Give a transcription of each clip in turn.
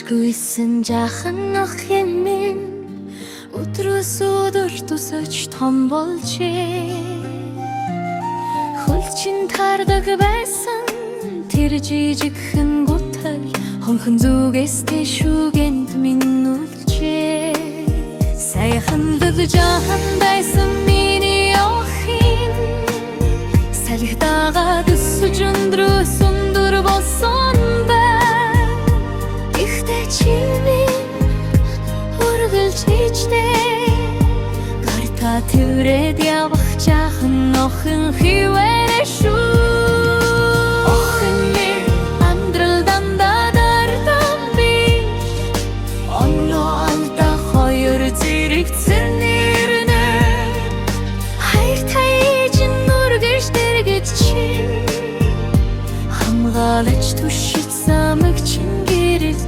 Гүйсэн жаахан ах юм өдрөөс өдөр тусаж том болжээ. Хөлчин тардаг байсан тэр жижигхэн гутал хонхон зүгээс тэшүүгэнд минулжээ. Сайхан дэг жаахан байсан миний охин салхитагаад өсөж өндрөөс өндөр болсон Тэрээд явах жаахан охин хивээрээ шүү. Охин минь амьдрал дандаа дардан биш. Оноо алдаа хоёр зэрэгцэн нэрнэ. Хайртай ээжин нүргэж дэргэд чи хамгаалж түшиж замыг чин гэрэл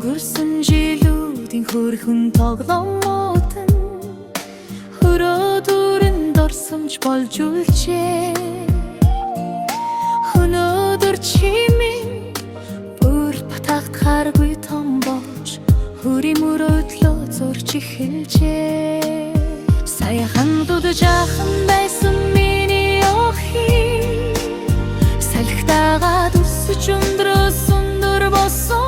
өнгөрсөн жилүүдийн хөрхөн тогломууд нь хөрөөдөрөнд орсомж болж үлжээ. Өнөөдөр чимээ бүр батагт харгүй том болж хүрийн мөрөөдлөө зурж эхэлжээ. Саяхан дууд жаахан байсан миний охин салхитагаад өсөж өндрөөс өндөр болсон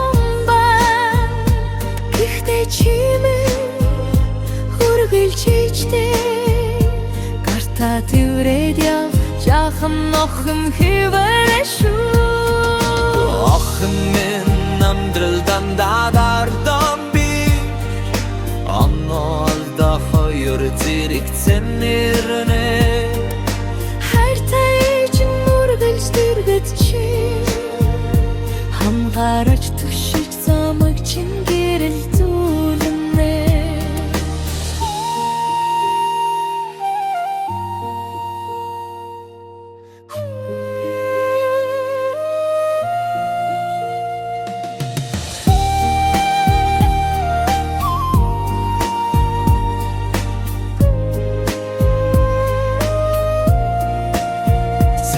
чимээ хүргэлж ичтэй гарта тэрээд яв жаахан охин хивээрээ шүү. Охин минь амьдрал дандаа дардан биш. Оноо алдаа хоёр зэрэгцэн нэрнэ. Хайртай ээжин нүргэлж дэргэд чи хамгаарч түшиж замыг чин гэрэл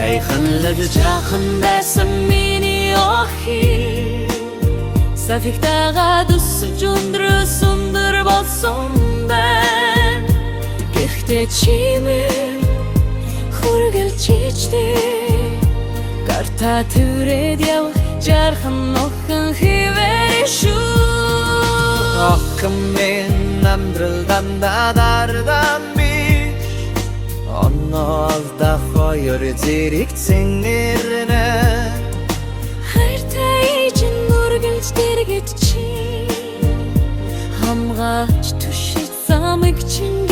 Сайхан жаахан байсан миний охин салхитагаад өсөж өндрөөс өндөр болсон байна. Гэхдээ чимээ хүргэлж ичтэй гарта түрээд явах жаахан охин хивээрээ шүү. Охин минь амьдрал дандаа дардан биш. Оноо алдаа хоёр зэрэгцэн нэрнэ. Хайртай ээжин нүргэлж дэргэд чи хамгаалж түшиж замыг чин